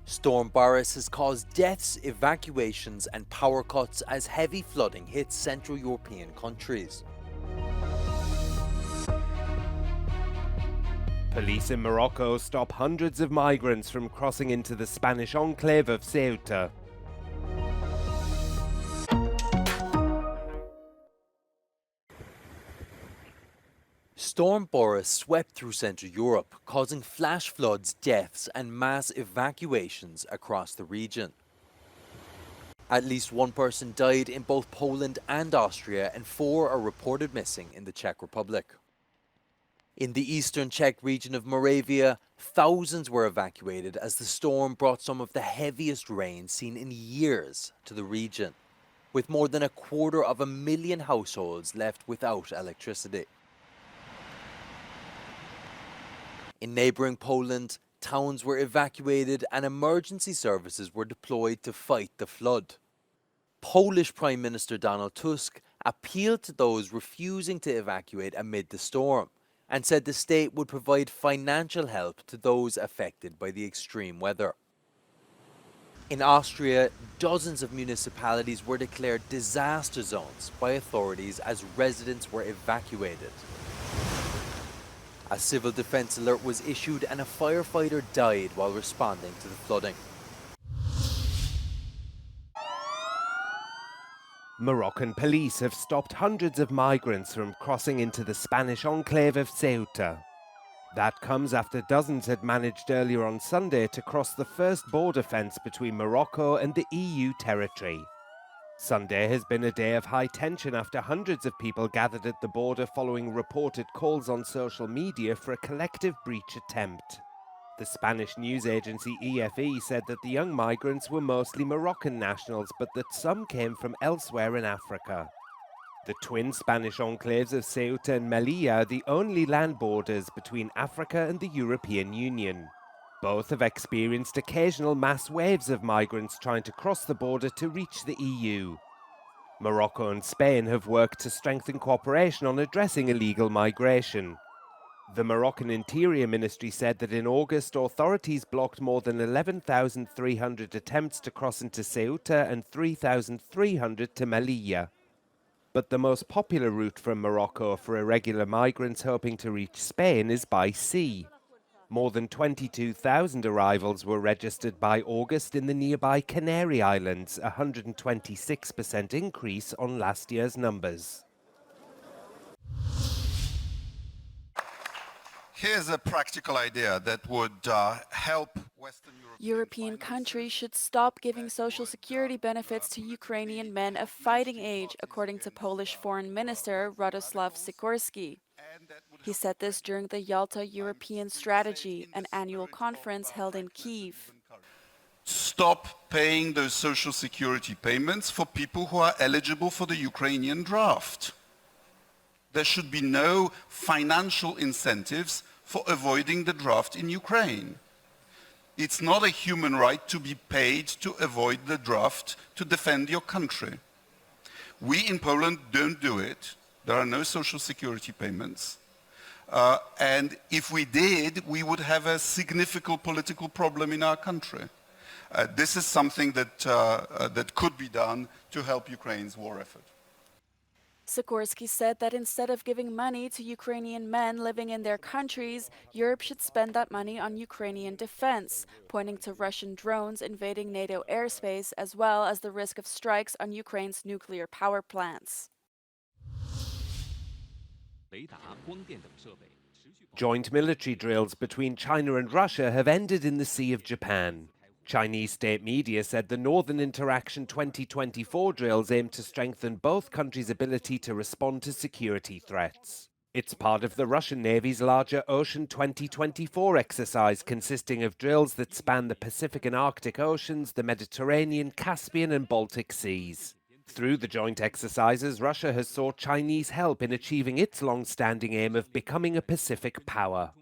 Storm Boris has caused deaths, evacuations and power cuts as heavy flooding hits Central European countries. Police in Morocco stop hundreds of migrants from crossing into the Spanish Enclave of Ceuta. Storm Boris swept through Central Europe, causing flash floods, deaths and mass evacuations across the region. At least one person died in both Poland and Austria, and 4 are reported missing in the Czech Republic. In the eastern Czech region of Moravia, thousands were evacuated as the storm brought some of the heaviest rain seen in years to the region, with more than 250,000 households left without electricity. In neighbouring Poland, towns were evacuated and emergency services were deployed to fight the flood. Polish Prime Minister Donald Tusk appealed to those refusing to evacuate amid the storm and said the state would provide financial help to those affected by the extreme weather. In Austria, dozens of municipalities were declared disaster zones by authorities as residents were evacuated. A civil defense alert was issued and a firefighter died while responding to the flooding. Moroccan police have stopped hundreds of migrants from crossing into the Spanish enclave of Ceuta. That comes after dozens had managed earlier on Sunday to cross the first border fence between Morocco and the EU territory. Sunday has been a day of high tension after hundreds of people gathered at the border following reported calls on social media for a collective breach attempt. The Spanish news agency EFE said that the young migrants were mostly Moroccan nationals, but that some came from elsewhere in Africa. The twin Spanish enclaves of Ceuta and Melilla are the only land borders between Africa and the European Union. Both have experienced occasional mass waves of migrants trying to cross the border to reach the EU. Morocco and Spain have worked to strengthen cooperation on addressing illegal migration. The Moroccan Interior Ministry said that in August, authorities blocked more than 11,300 attempts to cross into Ceuta and 3,300 to Melilla. But the most popular route from Morocco for irregular migrants hoping to reach Spain is by sea. More than 22,000 arrivals were registered by August in the nearby Canary Islands, a 126% increase on last year's numbers. Here's a practical idea that would help Western European countries should stop giving social security benefits to Ukrainian men of fighting age, according to Polish Foreign Minister Radoslaw Sikorski. He said this during the Yalta European Strategy, an annual conference held in Kyiv. Stop paying those social security payments for people who are eligible for the Ukrainian draft. There should be no financial incentives for avoiding the draft in Ukraine. It's not a human right to be paid to avoid the draft to defend your country. We in Poland don't do it. There are no social security payments. And if we did, we would have a significant political problem in our country. This is something that could be done to help Ukraine's war effort. Sikorski said that instead of giving money to Ukrainian men living in their countries, Europe should spend that money on Ukrainian defense, pointing to Russian drones invading NATO airspace as well as the risk of strikes on Ukraine's nuclear power plants. Joint military drills between China and Russia have ended in the Sea of Japan. Chinese state media said the Northern Interaction 2024 drills aim to strengthen both countries' ability to respond to security threats. It's part of the Russian Navy's larger Ocean 2024 exercise, consisting of drills that span the Pacific and Arctic Oceans, the Mediterranean, Caspian and Baltic Seas. Through the joint exercises, Russia has sought Chinese help in achieving its long-standing aim of becoming a Pacific power.